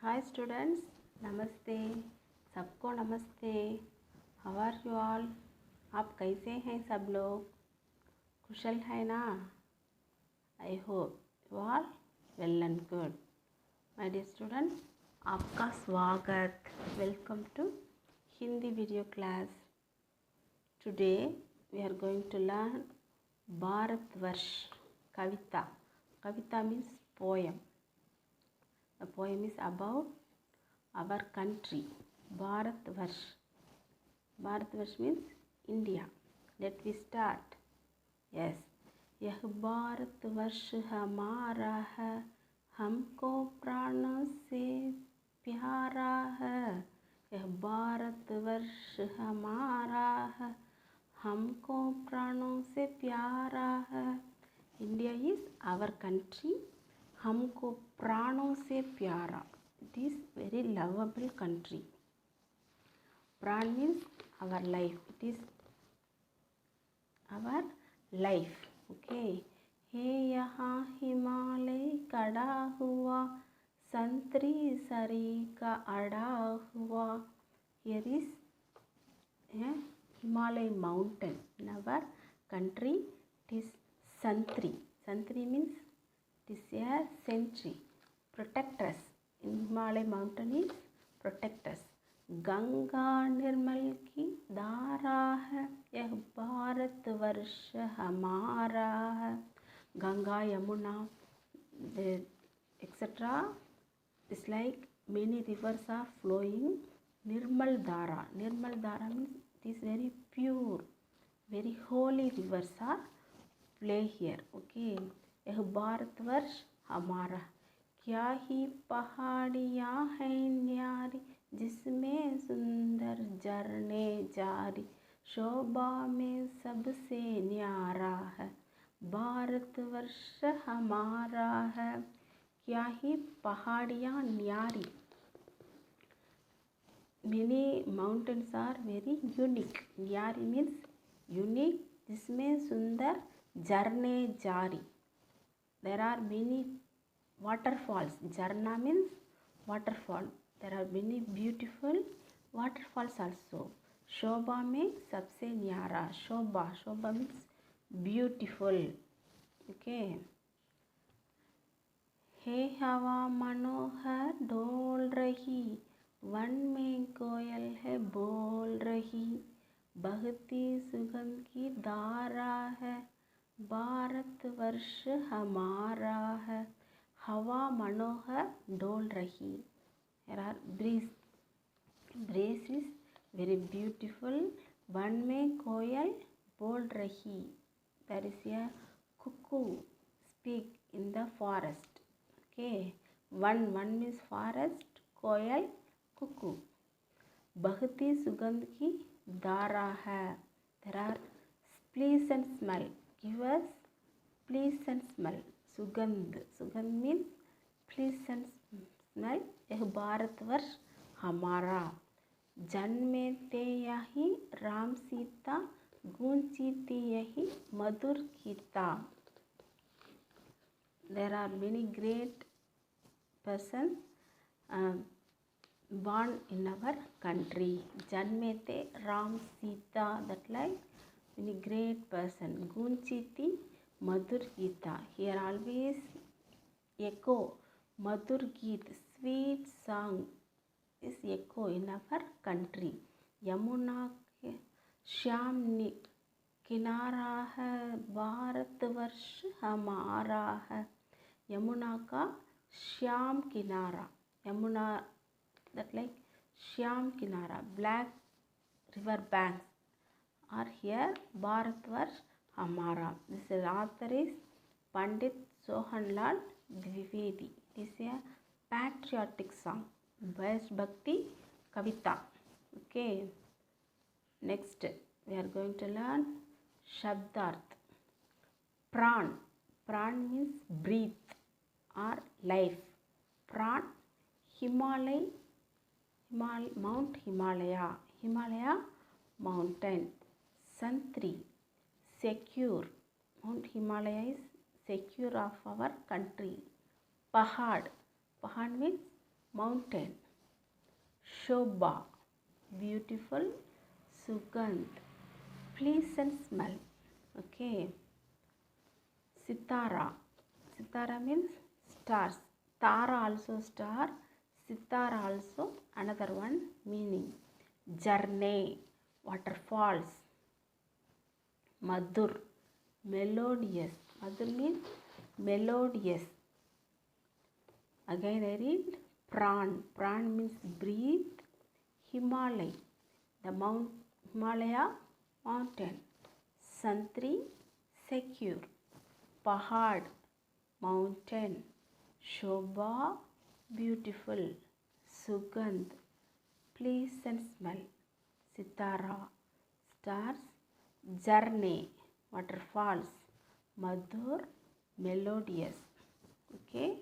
Hi students, नमस्ते। सबको नमस्ते। How are you all? आप कैसे हैं सब लोग? कुशल है ना? I hope you are well and good. My dear students, आपका स्वागत। Welcome to Hindi video class. Today we are going to learn Bharatvarsh kavita. Kavita means poem. The poem is about our country, Bharatvarsh. Bharatvarsh means India. Let we start. Yes. यह भारतवर्ष हमारा है, हमको प्राणों से प्यारा है। यह भारतवर्ष हमारा है, हमको प्राणों से प्यारा है। India is our country. हमको प्राणों से प्यारा. It is very lovable country. प्राण means our life. It is our life. Okay. है यहाँ हिमालय कड़ा हुआ, संतरी सरी का अड़ा हुआ. Here is Himalay mountain. In our country, it is Santri. Santri means it is a century. Protect us. In Himalay mountain is protect us. Ganga निर्मल की धारा है, यह भारतवर्ष हमारा है. Ganga, Yamuna, etc. It's like many rivers are flowing. Nirmal Dhara. Nirmal Dhara means it is very pure, very holy rivers are play here. Okay. यह भारतवर्ष हमारा. क्या ही पहाड़ियाँ हैं न्यारी, जिसमें सुंदर झरने जारी. शोभा में सबसे न्यारा है, भारतवर्ष हमारा है. क्या ही पहाड़ियाँ न्यारी. Many mountains are very unique. न्यारी means unique, जिसमें सुंदर झरने जारी. There are many waterfalls. Jharna means waterfall. There are many beautiful waterfalls also. शोभा में सबसे न्यारा. शोभा means beautiful. Okay. है हवा मनोहर डोल रही, वन में कोयल है बोल रही. बहती सुगंध की धारा है, भारतवर्ष हमारा है. हवा मनोहर डोल रही. Here are breeze. Breeze is very beautiful. One में कोयल बोल रही. There is a cuckoo speak in the forest. Okay. One means forest. Coil cuckoo. बहती सुगंध की धारा है. There are pleasant smell. Give us pleasant smell. सुगंध means pleasant smell. यह भारतवर्ष हमारा. जन्मे ते यही राम सीता, गूंजी थी यही मधुर Gita. There are many great persons born in our country. जन्मे ते Ram Sita, that like many great person. गूंजीती Madhur Gita. Here always echo मधुर गीत, sweet song is echo in our country. Yamuna के श्याम किनारा है, भारतवर्ष हमारा है. यमुना का श्याम किनारा. यमुना that like श्याम किनारा, black river banks are here. Bharatvarsh हमारा. This author is Pandit Sohanlal Dwivedi. It is a patriotic song, देशभक्ति कविता. Okay. Next we are going to learn शब्दार्थ. प्राण. प्राण means breathe or life. प्राण. Himalaya, Mount Himalaya. Himalaya mountain. Santri, secure. Mount Himalaya is secure of our country. Pahad. Pahad means mountain. Shobha, beautiful. Sugandh, pleasant smell. Okay. Sitara, Sitara means stars. Tara also star. Sitara also another one meaning. Journey, waterfalls. Madhur, melodious. Madhur means melodious. Again I read Pran. Pran means breathe. Himalaya, the Himalaya mountain. Santri, secure. Pahad, mountain. Shobha, beautiful. Sugandh, pleasant smell. Sitara, stars. Journey, waterfalls. Madhur, melodious. Okay.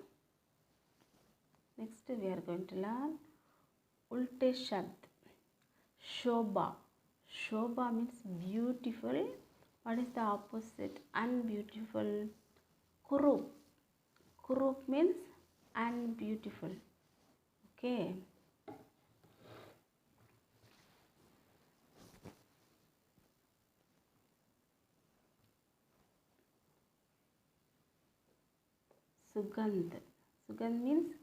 Next we are going to learn Ulte Shabd. Shobha. Shobha means beautiful. What is the opposite? Unbeautiful. Kurup. Kurup means unbeautiful. Okay. Sugandh. Sugandh means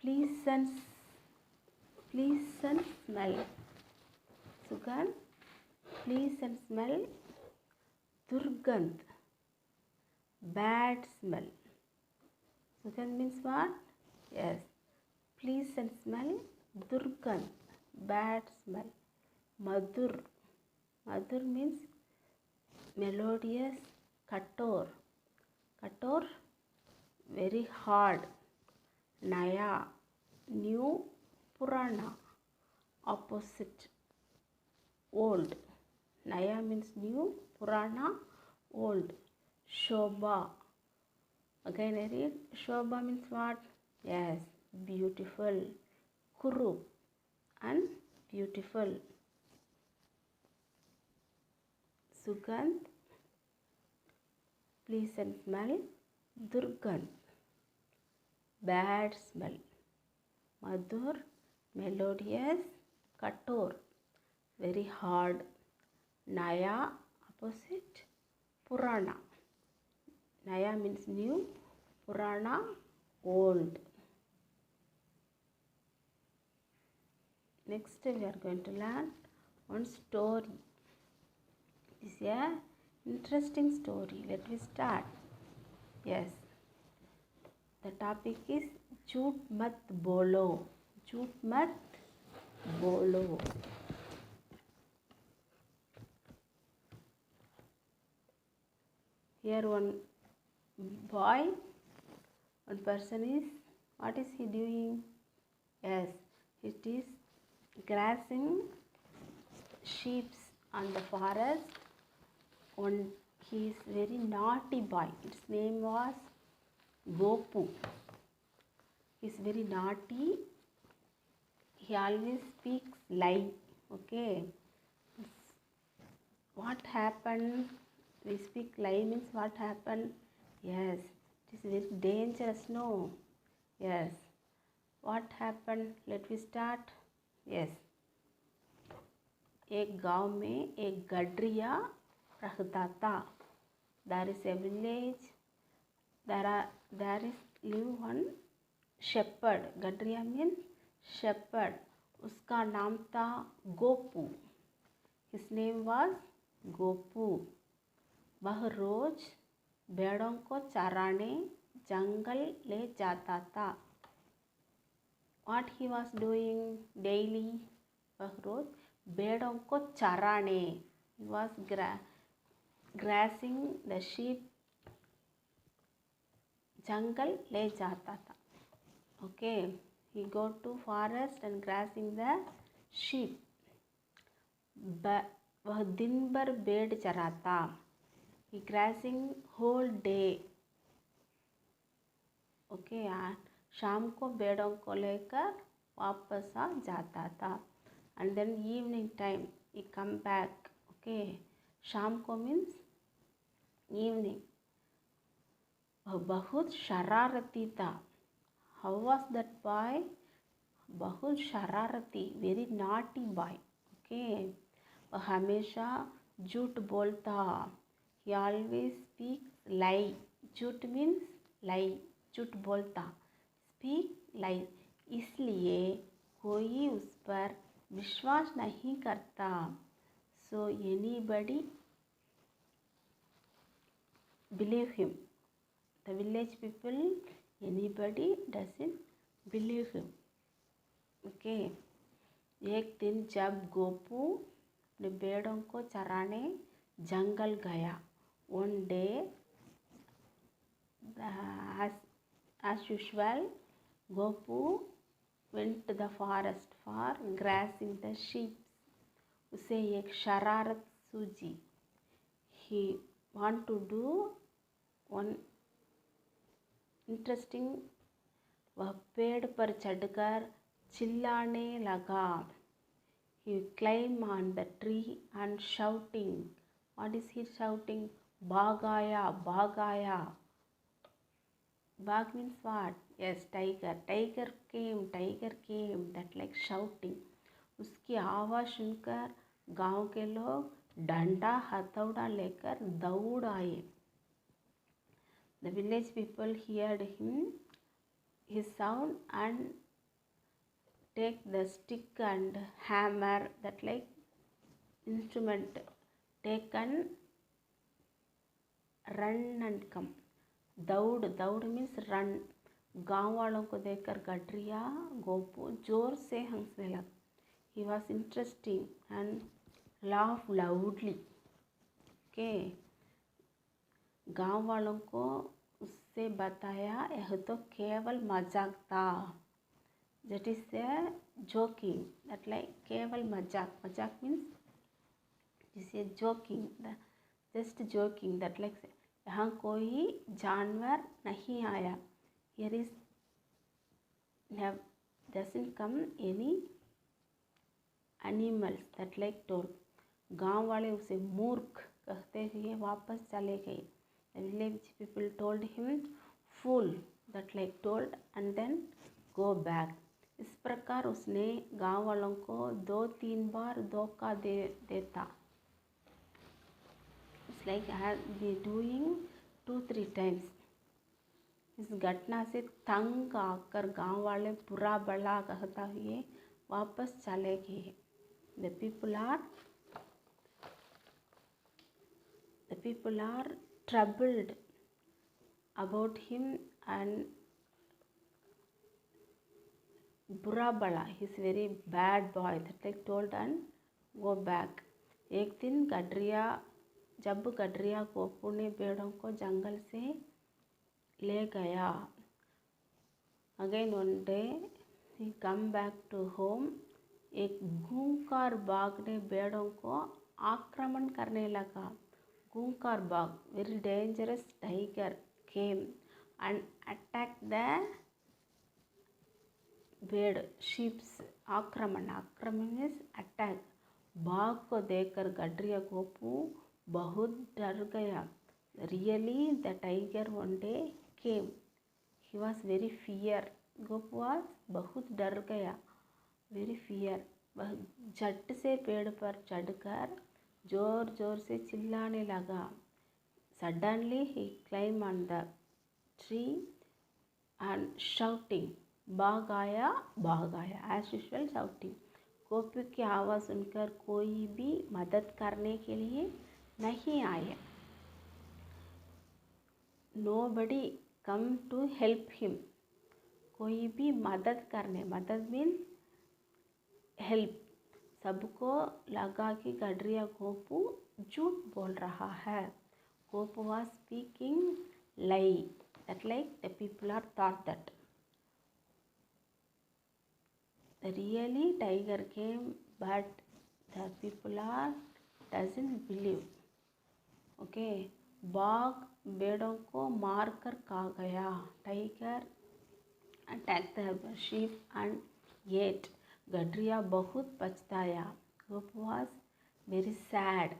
pleasant smell. Sugandh, pleasant smell. Durgandh, bad smell. Sugandh means what? Yes, pleasant smell. Durgandh, bad smell. Madhur. Madhur means melodious. Kator. Kator, very hard. Naya, new. Purana, opposite. Old. Naya means new. Purana, old. Shobha. Again I read. Shobha means what? Yes, beautiful. Kurup, unbeautiful. Sugandh, pleasant smell. Durgandh, bad smell. Madhur, melodious. Kator, very hard. Naya, opposite. Purana. Naya means new. Purana, old. Next we are going to learn one story. This is a interesting story. Let me start. Yes. The topic is Jhoot Mat Bolo. Jhoot Mat Bolo. Here one boy, one person is, what is he doing? Yes, it is grazing sheep on the forest. He is very naughty boy. Its name was Gopu. He is very naughty. He always speaks lie. Okay. What happened? We speak lie means what happened? Yes, it is very dangerous. No. Yes. What happened? Let me start. Yes. एक गांव में एक गडरिया रहता था. There is a village. There is live one shepherd. गडरिया means shepherd. उसका नाम था Gopu. His name was Gopu. वह रोज भेड़ों को चराने जंगल ले जाता था. What he was doing daily? वह रोज भेड़ों को चराने. He was grazing the sheep. जंगल ले जाता था. Okay, he go to forest and grazing the sheep. वह दिन भर भेड़ चराता. He grazing whole day. Okay, शाम को भेड़ों को लेकर वापस आ जाता था. And then evening time he come back. Okay, शाम को means evening. वह बहुत शरारती था. How was that boy? बहुत शरारती, वेरी नॉटी बॉय. ओके, वह हमेशा झूठ बोलता. ही ऑलवेज स्पीक्स लाई. झूठ मीन्स लाई, झूठ बोलता. स्पीक लाई, इसलिए कोई उस पर विश्वास नहीं करता. So anybody believe him. The village people, anybody doesn't believe him. Okay. एक दिन जब गोपू अपने भेड़ों को चराने जंगल गया. One day as usual, Gopu went to the forest for grazing the sheep. उसे एक शरारत सूझी. He want to do one interesting. वह पेड़ पर चढ़कर चिल्लाने लगा. He climbed on the tree and shouting. What is he shouting? Bhagaya, Bhagaya. Bhag means what? Yes, tiger. Tiger came, tiger came. That like shouting. उसकी आवाज़ सुनकर गांव के लोग डंडा हथौड़ा लेकर दौड़ आए. The village people heard his sound and take the stick and hammer, that like instrument, take and run and come. दौड़, दौड़ मीन्स रन. गांव वालों को देखकर गडरिया गोपू जोर से हंसने लगा. He was interesting and laugh loudly. Okay. गांव वालों को उससे बताया यह तो केवल मजाक था. That is a joking. That like केवल मजाक. मजाक मीन्स जिसे joking, just joking. That like यहाँ कोई जानवर नहीं आया. Here is doesn't come any animals. That like told. गांव वाले उसे मूर्ख कहते हुए वापस चले गए. The village people told him fool. That like told and then go back. इस प्रकार उसने गांव वालों को 2-3 बार धोखा देता. It's like doing 2-3 times. इस घटना से तंग आकर गांव वाले बुरा भला कहता हुए वापस चले गए. The people are troubled about him and बुरा भला. He is very bad boy. That like told and go back. एक दिन जब गडरिया गोपू ने भेड़ों को जंगल से ले गया. Again one day he come back to home. एक खूंखार बाघ ने भेड़ों को आक्रमण करने लगा. खूंखार बाघ, very dangerous tiger, came and attack the भेड़ शीप्स. आक्रमण मीन्स अटैक. बाघ को देखकर गडरिया गोपू बहुत डर गया. Really, the tiger one day came. He was very fear. Gopu was बहुत डर गया. Very fear. वह झट से पेड़ पर चढ़कर जोर जोर से चिल्लाने लगा. Suddenly he climbed on the tree and shouting, बाघ आया, बाघ आया. As usual shouting. गोपू की आवाज़ सुनकर कोई भी मदद करने के लिए नहीं आया. Nobody come to help him. कोई भी मदद करने, मदद मीन हेल्प. सबको लगा कि गडरिया गोपू झूठ बोल रहा है. Gopu was speaking lie. That like the people are thought that. Really tiger came, but the people are doesn't believe. Okay. बाघ भेड़ों को मारकर खा गया. Tiger attack the sheep and ate. गडरिया बहुत पछताया. Gopu was very sad.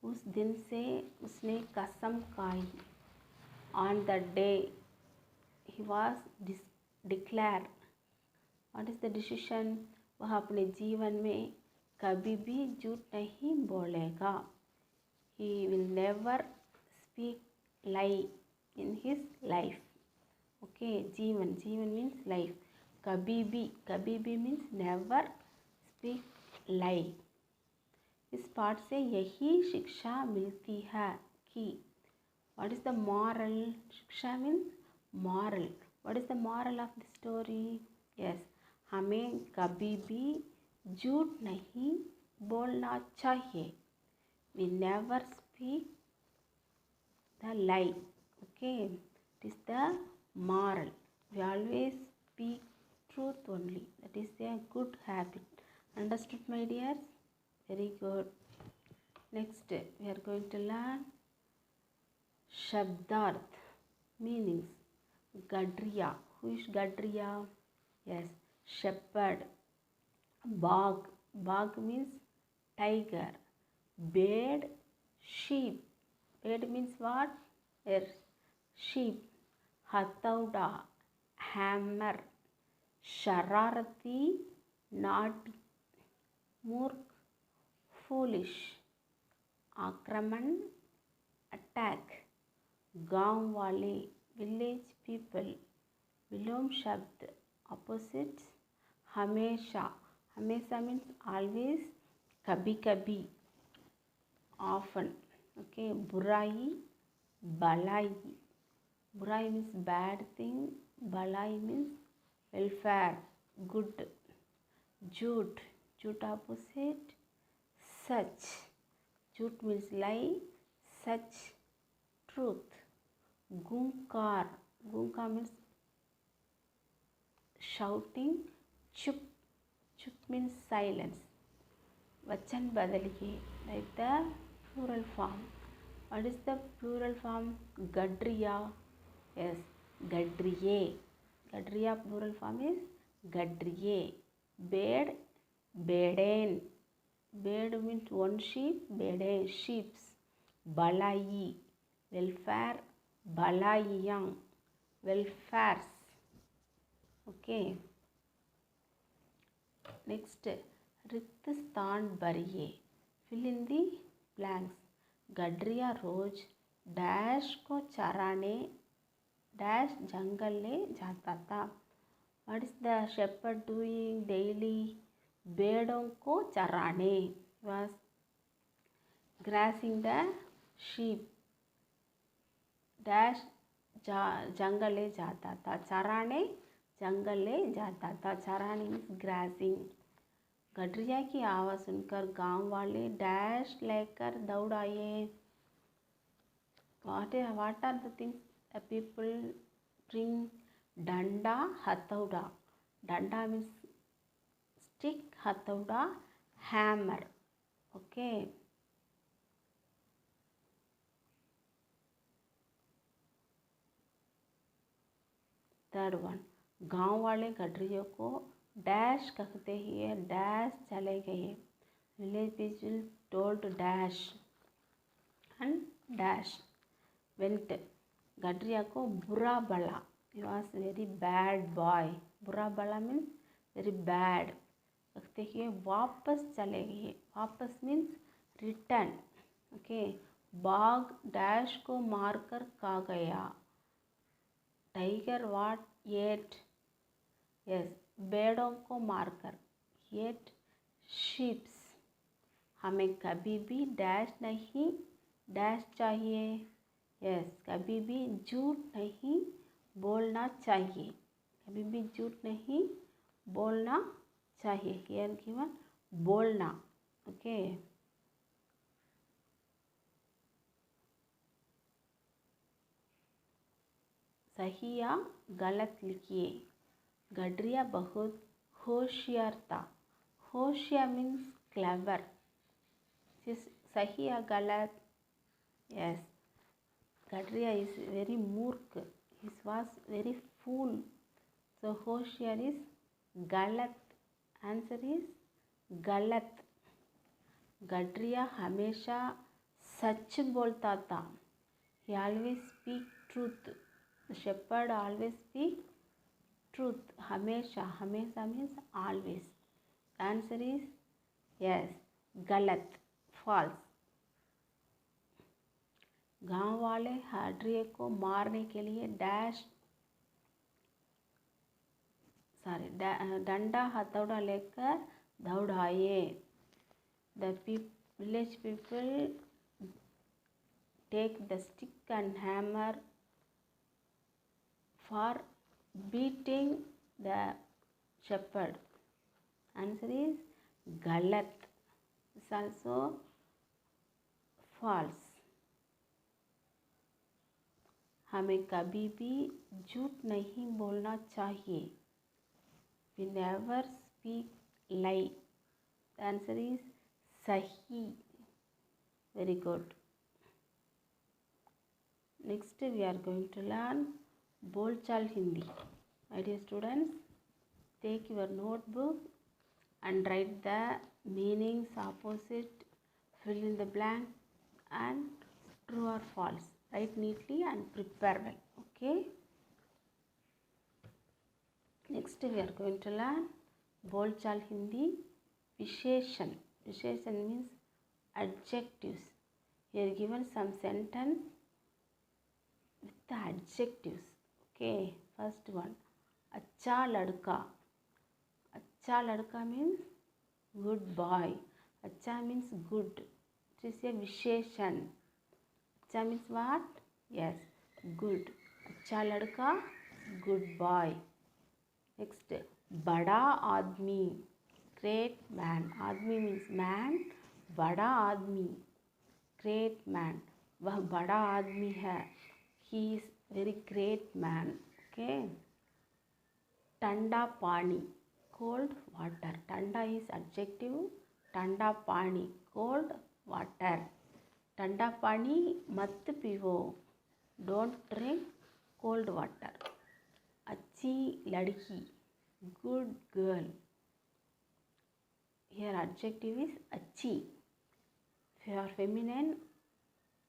उस दिन से उसने कसम खाई. On the day he was declare. What is the decision? वह अपने जीवन में कभी भी झूठ नहीं बोलेगा. He will never speak lie in his life. Okay, जीवन means life. कभी भी means never speak lie. इस पाठ से यही शिक्षा मिलती है कि what is the moral? शिक्षा means moral. What is the moral of the story? Yes, हमें कभी भी झूठ नहीं बोलना चाहिए. We never speak the lie. Okay, it is the moral. We always speak truth only. That is a good habit. Understood, my dears? Very good. Next, we are going to learn Shabdarth, meanings. Gadriya. Who is Gadriya? Yes, shepherd. Bagh. Bagh means tiger. Bed, sheep. Bed means what? Yes, sheep. Hathauda, hammer. Shararati, naughty. Murk, foolish. Akraman, attack. Gaon wale, village people. Vilom shabd, opposites. Hamesha. Hamesha means always. Kabhi kabhi, often. Okay, burai, balai. Burai means bad thing, balai means welfare, good. Jhoot, jhoot opposite, such. Jhoot means lie, such, truth. Gunkar, gunkar means shouting. Chup, chup means silence. Vachan badaliye, like the plural form. What is the plural form? Gadriya. Yes, gadriye. Gadriya plural form is gadriye. Bed, beden. Bed means one sheep, beden, sheeps. Balai, welfare, balaiyang, welfares. Okay. Next, रिक्त स्थान भरिए. Fill in the blanks. गडरिया रोज dash को चराने dash जंगल ले जाता था. What is the shepherd doing daily? भेड़ों को चराने. He was grazing the sheep. Dash जंगल ले जाता था. चराने जंगल ले जाता था. चराने means grazing. गडरिया की आवाज़ सुनकर गांव वाले डैश लेकर दौड़ आए. What are the things the people bring? Danda, hathauda. Danda means stick, hathauda, hammer. Okay. Third one. गांव वाले गडरियों को डैश कहते ही डैश चले गए. Village people told dash and dash went. गडरिया को बुरा बला. He was very bad boy. बुरा बला means very bad. कहते ही वापस चले गए. वापस means return. Okay. बाघ डैश को मारकर खा गया. Tiger what ate? Yes, भेड़ों को मारकर. Ate sheep. हमें कभी भी डैश नहीं डैश चाहिए. यस, कभी भी झूठ नहीं बोलना चाहिए. कभी भी झूठ नहीं बोलना चाहिए. हियर गिवन बोलना. ओके. सही या गलत लिखिए. गडरिया बहुत होशियार था. होशियार मीन्स क्लेवर. सही या गलत? यस. गडरिया is very मूर्ख. He was very fool. So होशियार is गलत. Answer is गलत. गडरिया हमेशा सच बोलता था. He always speak truth. The shepherd always speak truth. हमेशा, हमेशा means always. Answer is yes. गलत, false. गांव वाले हाड्रिए को मारने के लिए डंडा हथौड़ा लेकर दौड़ाए. The village people take the stick and hammer for beating the shepherd. Answer is galat. It's also false. हमें कभी भी झूठ नहीं बोलना चाहिए. We never speak lie. The answer is सही. Very good. Next we are going to learn बोलचाल Hindi. My dear students, take your notebook and write the meanings opposite, fill in the blank and true or false. Write neatly and prepare well. Okay. Next we are going to learn बोलचाल हिंदी विशेषण. विशेषण means adjectives. Here given some sentence with the adjectives. Okay, first one, अच्छा लड़का. अच्छा लड़का means good boy. अच्छा means good. It is a विशेषण. अच्छा means what? Yes, good. अच्छा लड़का, good boy. Next, बड़ा आदमी, great man. आदमी means man. बड़ा आदमी, great man. वह बड़ा आदमी है. He is very great man. Okay. ठंडा पानी, cold water. ठंडा is adjective. ठंडा पानी, cold water. ठंडा पानी मत पियो. Don't drink cold water. अच्छी लड़की, good girl. Here adjective is अच्छी. For feminine,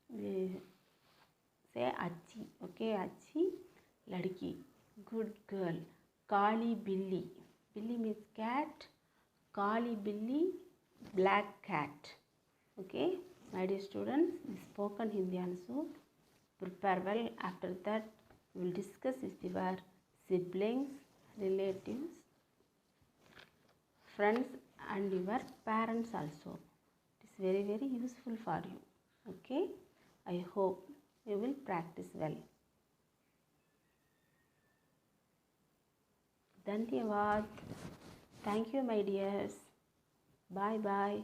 we say अच्छी. Okay, अच्छी लड़की, good girl. काली बिल्ली. बिल्ली means cat. काली बिल्ली, black cat. Okay, my dear students, spoken Hindi also. Prepare well. After that, we will discuss with your siblings, relatives, friends and your parents also. It is very, very useful for you. Okay, I hope you will practice well. Dhanyavad. Thank you, my dears. Bye bye.